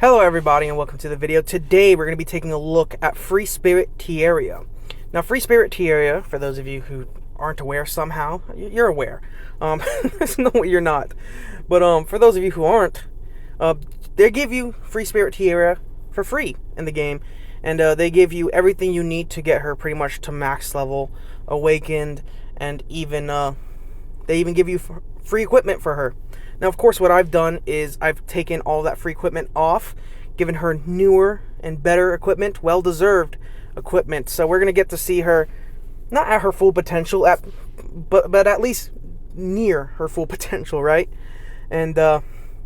Hello everybody and welcome to the video. Today we're going to be taking a look at Free Spirit Tieria. Now Free Spirit Tieria, for those of you who aren't aware somehow, you're aware. There's no way you're not. But for those of you who aren't, they give you Free Spirit Tieria for free in the game. And they give you everything you need to get her pretty much to max level, awakened, and even they even give you free equipment for her. Now, of course, what I've done is I've taken all that free equipment off, given her newer and better equipment, well-deserved equipment. So we're going to get to see her, not at her full potential, but at least near her full potential, right? And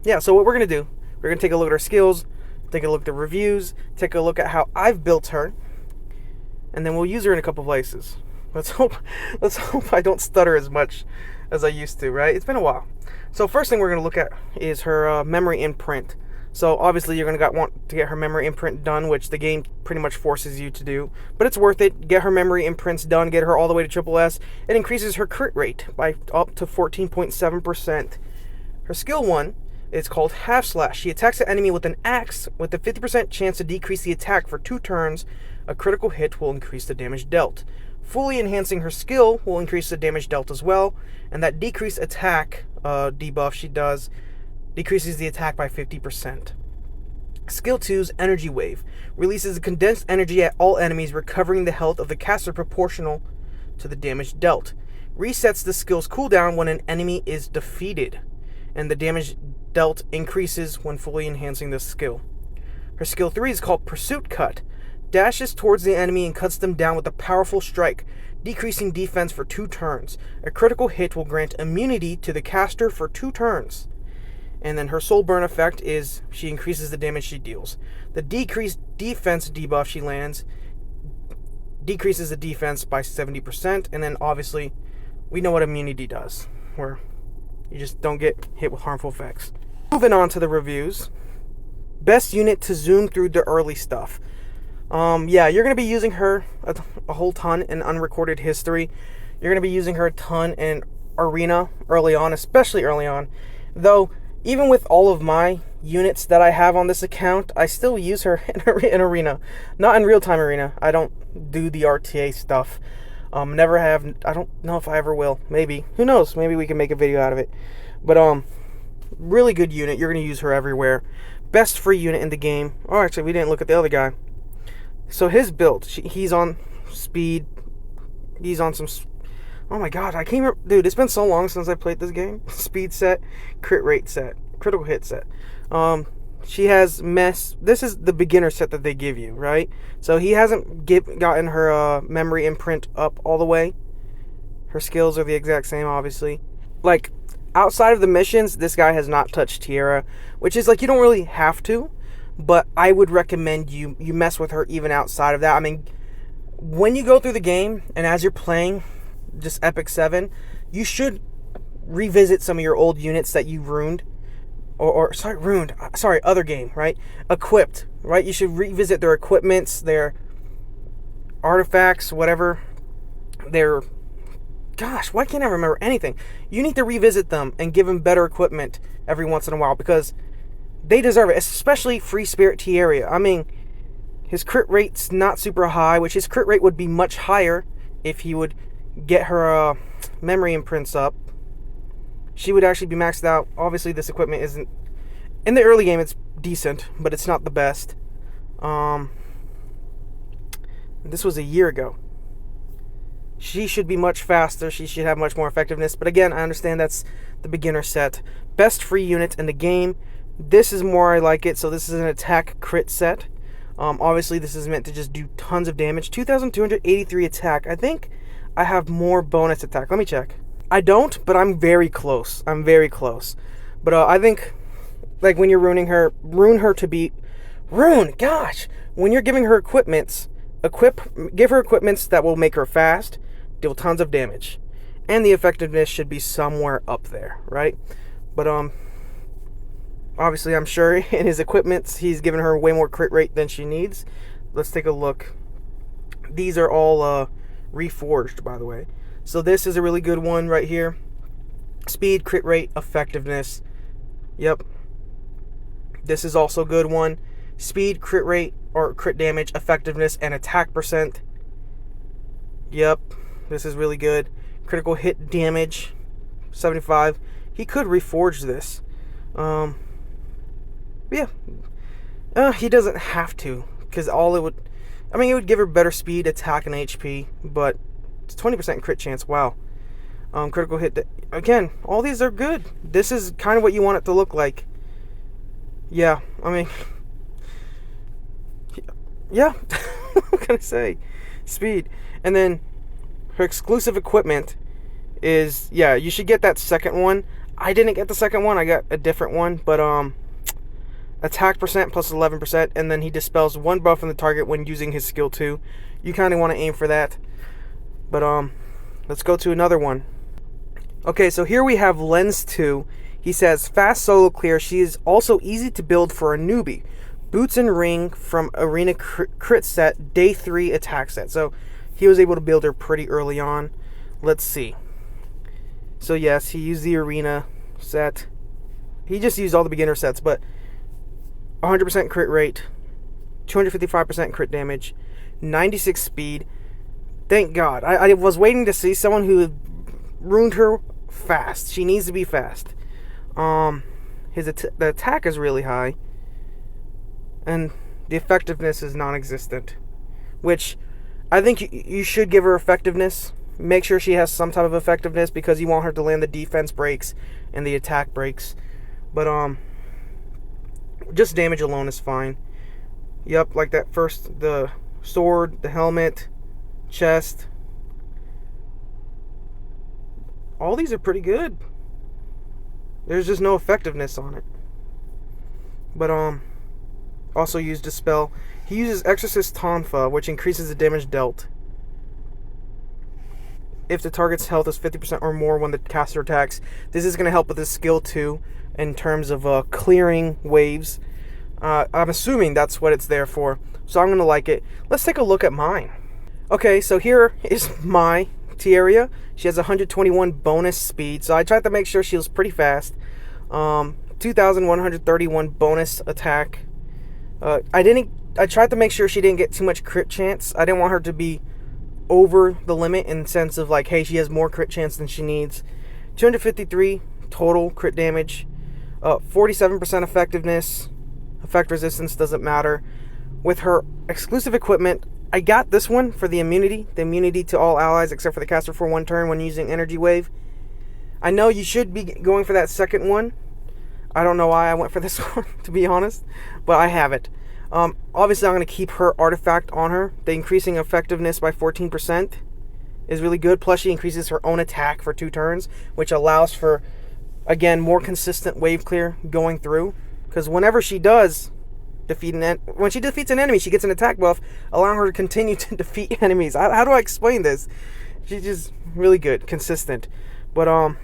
yeah, so what we're going to do, we're going to take a look at her skills, take a look at the reviews, take a look at how I've built her, and then we'll use her in a couple places. Let's hope I don't stutter as much as I used to, right? It's been a while. So first thing we're going to look at is her memory imprint. So obviously you're going to want to get her memory imprint done, which the game pretty much forces you to do. But it's worth it. Get her memory imprints done. Get her all the way to triple S. It increases her crit rate by up to 14.7%. Her skill 1 is called Half Slash. She attacks an enemy with an axe with a 50% chance to decrease the attack for 2 turns. A critical hit will increase the damage dealt. Fully enhancing her skill will increase the damage dealt as well, and that decreased attack debuff she does decreases the attack by 50%. Skill 2's Energy Wave releases condensed energy at all enemies, recovering the health of the caster proportional to the damage dealt. Resets the skill's cooldown when an enemy is defeated, and the damage dealt increases when fully enhancing this skill. Her skill 3 is called Pursuit Cut. Dashes towards the enemy and cuts them down with a powerful strike, decreasing defense for 2 turns. A critical hit will grant immunity to the caster for 2 turns. And then her soul burn effect is she increases the damage she deals. The decreased defense debuff she lands decreases the defense by 70%. And then obviously we know what immunity does, where you just don't get hit with harmful effects. Moving on to the reviews. Best unit to zoom through the early stuff. Yeah, you're going to be using her a whole ton in unrecorded history. You're going to be using her a ton in arena early on, especially early on. Though, even with all of my units that I have on this account, I still use her in arena. Not in real-time arena. I don't do the RTA stuff. Never have. I don't know if I ever will. Maybe. Who knows? Maybe we can make a video out of it. But, really good unit. You're going to use her everywhere. Best free unit in the game. Oh, actually, we didn't look at the other guy. So his build, he's on speed, he's on some, oh my god, I can't remember, dude, it's been so long since I played this game. Speed set, crit rate set, critical hit set. She has this is the beginner set that they give you, right? So he hasn't gotten her memory imprint up all the way. Her skills are the exact same, obviously. Like, outside of the missions, this guy has not touched Tieria, which is like, you don't really have to. But I would recommend you mess with her even outside of that. I mean, when you go through the game and as you're playing just Epic 7, you should revisit some of your old units that you ruined. Other game, right? Equipped, right? You should revisit their equipments, their artifacts, whatever. Gosh, why can't I remember anything? You need to revisit them and give them better equipment every once in a while, because they deserve it, especially Free Spirit Tieria. I mean, his crit rate's not super high, which his crit rate would be much higher if he would get her memory imprints up. She would actually be maxed out. Obviously, this equipment isn't... In the early game, it's decent, but it's not the best. This was a year ago. She should be much faster. She should have much more effectiveness. But again, I understand that's the beginner set. Best free unit in the game. This is more I like it. So this is an attack crit set. Obviously, this is meant to just do tons of damage. 2,283 attack. I think I have more bonus attack. Let me check. I don't, but I'm very close. I'm very close. But I think, like, when you're ruin her to be... Gosh! When you're giving her equipments, give her equipments that will make her fast, deal tons of damage. And the effectiveness should be somewhere up there, right? But, obviously, I'm sure in his equipments, he's given her way more crit rate than she needs. Let's take a look. These are all reforged, by the way. So this is a really good one right here. Speed, crit rate, effectiveness. Yep. This is also a good one. Speed, crit rate, or crit damage, effectiveness, and attack percent. Yep, this is really good. Critical hit damage, 75. He could reforge this. Yeah. He doesn't have to, because all it would... I mean, it would give her better speed, attack, and HP, but it's 20% crit chance. Wow. Critical hit... Again, all these are good. This is kind of what you want it to look like. Yeah, I mean... Yeah. What can I say? Speed. And then her exclusive equipment is... Yeah, you should get that second one. I didn't get the second one. I got a different one, but... Attack percent plus 11%, and then he dispels one buff on the target when using his skill 2. You kind of want to aim for that. But let's go to another one. Okay, so here we have Lens 2. He says, fast solo clear. She is also easy to build for a newbie. Boots and ring from arena crit set, day 3 attack set. So he was able to build her pretty early on. Let's see. So yes, he used the arena set. He just used all the beginner sets, but 100% crit rate, 255% crit damage, 96 speed. Thank God. I was waiting to see someone who ruined her fast. She needs to be fast. The attack is really high, and the effectiveness is non-existent, which I think you should give her effectiveness. Make sure she has some type of effectiveness, because you want her to land the defense breaks and the attack breaks. But just damage alone is fine. Yep, like that first, the sword, the helmet, chest. All these are pretty good. There's just no effectiveness on it. But also used Dispel. He uses Exorcist Tonfa, which increases the damage dealt if the target's health is 50% or more when the caster attacks. This is going to help with his skill 2 in terms of clearing waves. I'm assuming that's what it's there for, so I'm going to like it. Let's take a look at mine. Okay, so here is my Tieria. She has 121 bonus speed, so I tried to make sure she was pretty fast. 2,131 bonus attack. I tried to make sure she didn't get too much crit chance. I didn't want her to be over the limit in the sense of like, hey, she has more crit chance than she needs. 253 total crit damage, 47% effectiveness. Effect resistance doesn't matter. With her exclusive equipment, I got this one for the immunity to all allies except for the caster for 1 turn when using energy wave. I know you should be going for that second one. I don't know why I went for this one, to be honest, but I have it. Obviously, I'm going to keep her artifact on her. The increasing effectiveness by 14% is really good. Plus, she increases her own attack for 2 turns, which allows for, again, more consistent wave clear going through. Because whenever she does defeat when she defeats an enemy, she gets an attack buff, allowing her to continue to defeat enemies. How do I explain this? She's just really good, consistent. But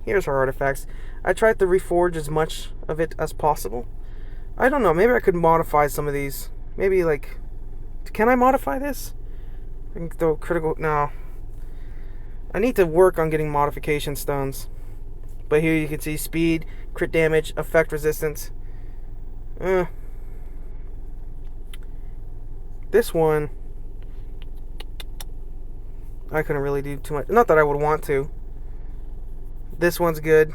here's her artifacts. I tried to reforge as much of it as possible. I don't know, maybe I could modify some of these. Maybe like, can I modify this? I can throw critical, no. I need to work on getting modification stones. But here you can see speed, crit damage, effect resistance. This one, I couldn't really do too much. Not that I would want to. This one's good.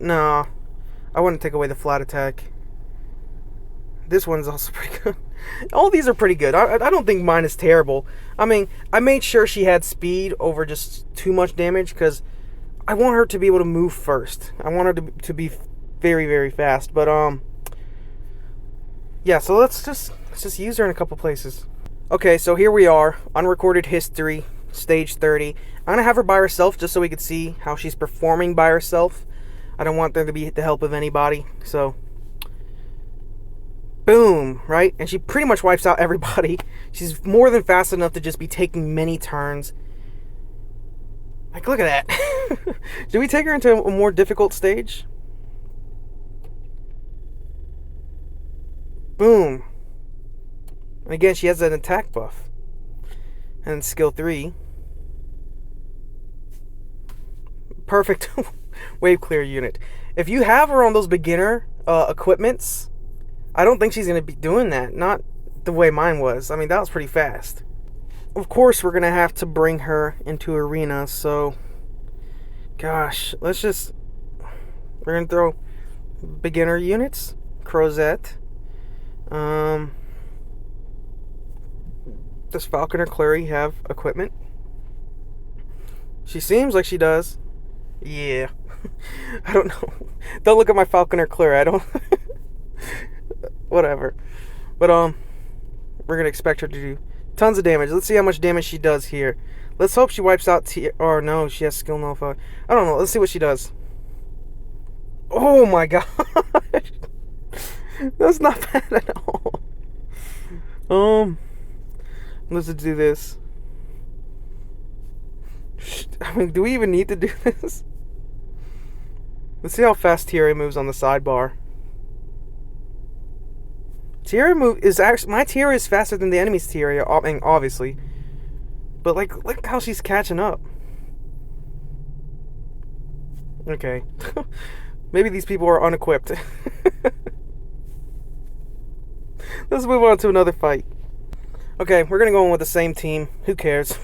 No. I wouldn't take away the flat attack. This one's also pretty good. All these are pretty good. I don't think mine is terrible. I mean, I made sure she had speed over just too much damage because I want her to be able to move first. I want her to be very, very fast. But yeah. So let's just use her in a couple places. Okay, so here we are, unrecorded history, stage 30. I'm gonna have her by herself just so we could see how she's performing by herself. I don't want there to be the help of anybody. So, boom, right? And she pretty much wipes out everybody. She's more than fast enough to just be taking many turns. Like, look at that. Should we take her into a more difficult stage? Boom. And again, she has an attack buff. And skill 3. Perfect. Wave clear unit. If you have her on those beginner equipments, I don't think she's going to be doing that. Not the way mine was. I mean, that was pretty fast. Of course, we're going to have to bring her into arena, so... Gosh, let's just... We're going to throw beginner units. Crozet. Does Falconer Clary have equipment? She seems like she does. Yeah. I don't know. Don't look at my Falconer Clary. I don't... Whatever. But, we're going to expect her to do tons of damage. Let's see how much damage she does here. Let's hope she wipes out or no, she has skill nullify. I don't know. Let's see what she does. Oh my god. That's not bad at all. Let's do this. I mean, do we even need to do this? Let's see how fast Tieria moves on the sidebar. Tieria is actually, my Tieria is faster than the enemy's Tieria, I mean, obviously. But like, look how she's catching up. Okay. Maybe these people are unequipped. Let's move on to another fight. Okay, we're gonna go in with the same team. Who cares?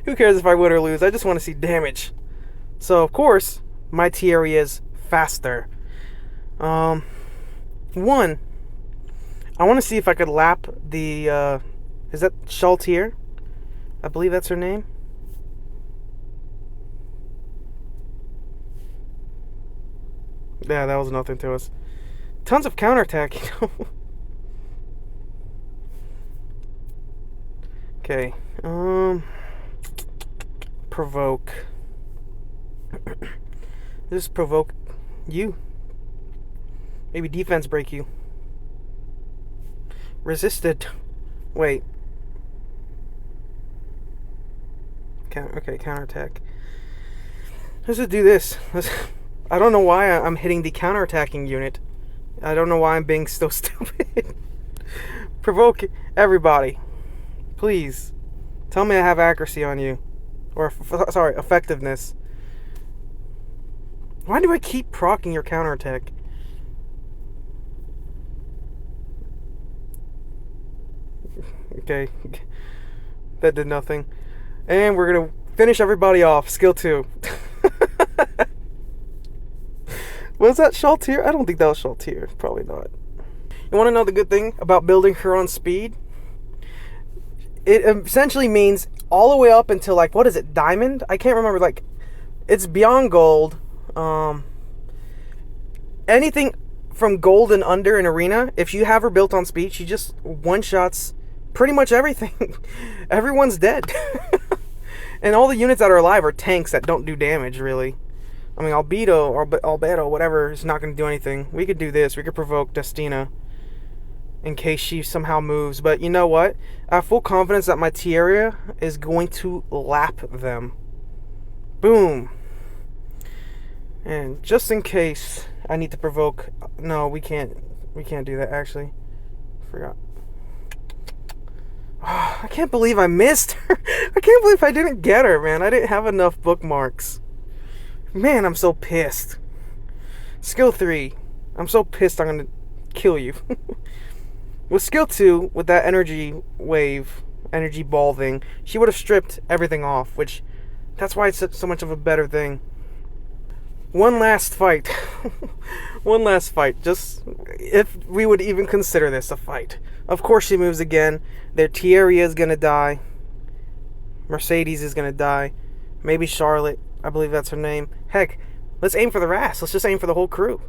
Who cares if I win or lose? I just want to see damage. So, of course, my Tieria is faster. One, I want to see if I could lap the, is that Shaltier? I believe that's her name. Yeah, that was nothing to us. Tons of counterattack, you know. Okay. Provoke. Just provoke you. Maybe defense break you. Resisted. Wait. Okay, counterattack. Let's just do this. I don't know why I'm hitting the counterattacking unit. I don't know why I'm being so stupid. Provoke everybody. Please. Tell me I have accuracy on you. Or, sorry, effectiveness. Why do I keep proccing your counterattack? Okay. That did nothing. And we're going to finish everybody off. Skill 2. Was that Shaltier? I don't think that was Shaltier. Probably not. You want to know the good thing about building her on speed? It essentially means all the way up until, like, what is it, diamond? I can't remember, like, it's beyond gold. Anything from gold and under in arena, if you have her built on speed, she just one-shots pretty much everything. Everyone's dead. And all the units that are alive are tanks that don't do damage, really. I mean, Albedo, or Albedo, whatever, is not going to do anything. We could do this. We could provoke Destina in case she somehow moves. But you know what? I have full confidence that my Tieria is going to lap them. Boom. And just in case I need to provoke... No, we can't do that, actually. Forgot. Oh, I can't believe I missed her. I can't believe I didn't get her, man. I didn't have enough bookmarks. Man, I'm so pissed. Skill 3. I'm so pissed I'm going to kill you. With skill 2, with that energy wave, energy ball thing, she would have stripped everything off, which, that's why it's so much of a better thing. One last fight. One last fight. Just, if we would even consider this a fight. Of course she moves again. Their Tieria is going to die. Mercedes is going to die. Maybe Charlotte. I believe that's her name. Heck, let's aim for the RAS. Let's just aim for the whole crew.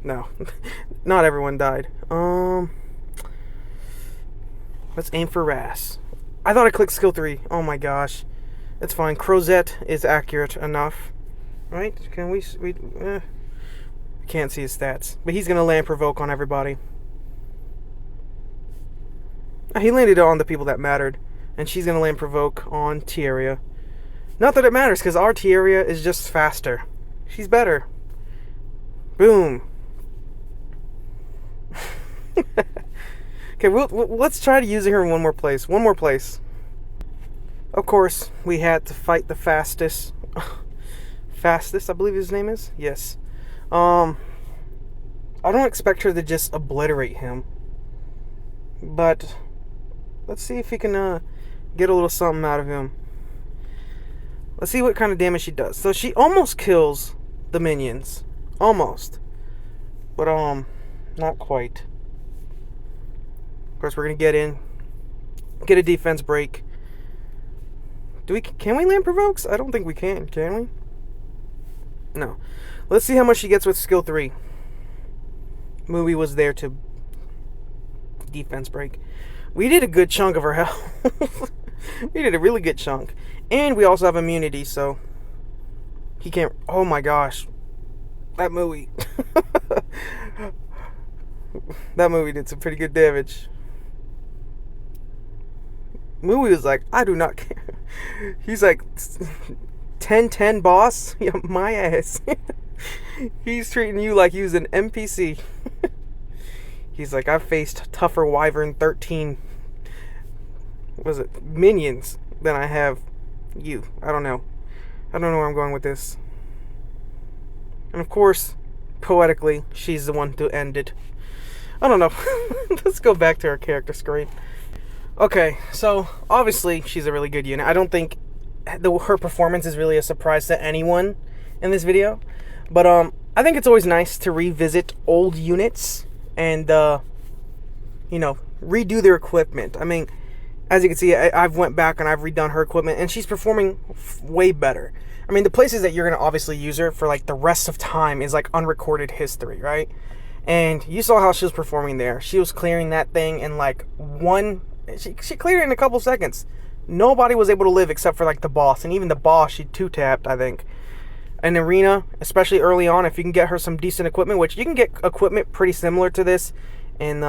No. Not everyone died. Let's aim for RAS. I thought I clicked skill 3. Oh my gosh. It's fine. Crozet is accurate enough. Right? Can we can't see his stats. But he's going to land provoke on everybody. He landed on the people that mattered. And she's going to land provoke on Tieria. Not that it matters, because our Tieria is just faster. She's better. Boom. Okay, let's try to using her in one more place. One more place. Of course, we had to fight the fastest Fastest, I believe his name is. Yes. I don't expect her to just obliterate him, but let's see if we can get a little something out of him. Let's see what kind of damage she does. So she almost kills the minions. Almost. But, not quite. Of course, we're going to get in. Get a defense break. Can we land provokes? I don't think we can we? No. Let's see how much she gets with skill 3. Movie was there to defense break. We did a good chunk of her health. We did a really good chunk. And we also have immunity, so he can't... Oh my gosh. That movie. That movie did some pretty good damage. Movie was like, I do not care. He's like, 10-10 boss? Yeah, my ass. He's treating you like he was an NPC. He's like, I've faced tougher Wyvern 13 minions than I have you. I don't know where I'm going with this. And of course, poetically, she's the one to end it. I don't know. Let's go back to our character screen. Okay, so obviously she's a really good unit. I don't think her performance is really a surprise to anyone in this video. But I think it's always nice to revisit old units and, you know, redo their equipment. I mean, as you can see, I've went back and I've redone her equipment, and she's performing way better. I mean, the places that you're going to obviously use her for, like, the rest of time is, like, unrecorded history, right? And you saw how she was performing there. She was clearing that thing in, like, she cleared it in a couple seconds. Nobody was able to live except for, like, the boss. And even the boss, she two-tapped, I think. In arena, especially early on, if you can get her some decent equipment, which you can get equipment pretty similar to this in,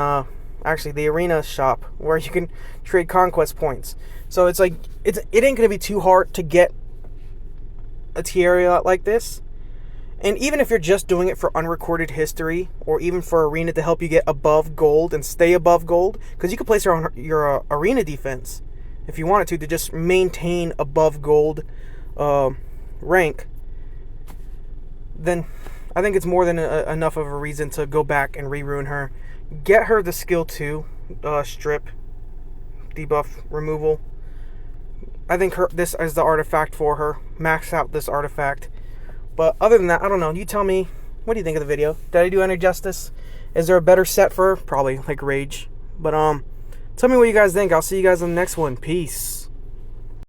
actually, the arena shop, where you can trade conquest points. So it's like, it ain't going to be too hard to get a Tieria like this. And even if you're just doing it for unrecorded history, or even for arena to help you get above gold and stay above gold, because you can place her on your arena defense if you wanted to just maintain above gold rank, then I think it's more than enough of a reason to go back and re-rune her. Get her the skill 2 strip, debuff removal. I think this is the artifact for her. Max out this artifact. But other than that, I don't know. You tell me, what do you think of the video? Did I do any justice? Is there a better set for her? Probably, like Rage. But tell me what you guys think. I'll see you guys on the next one. Peace.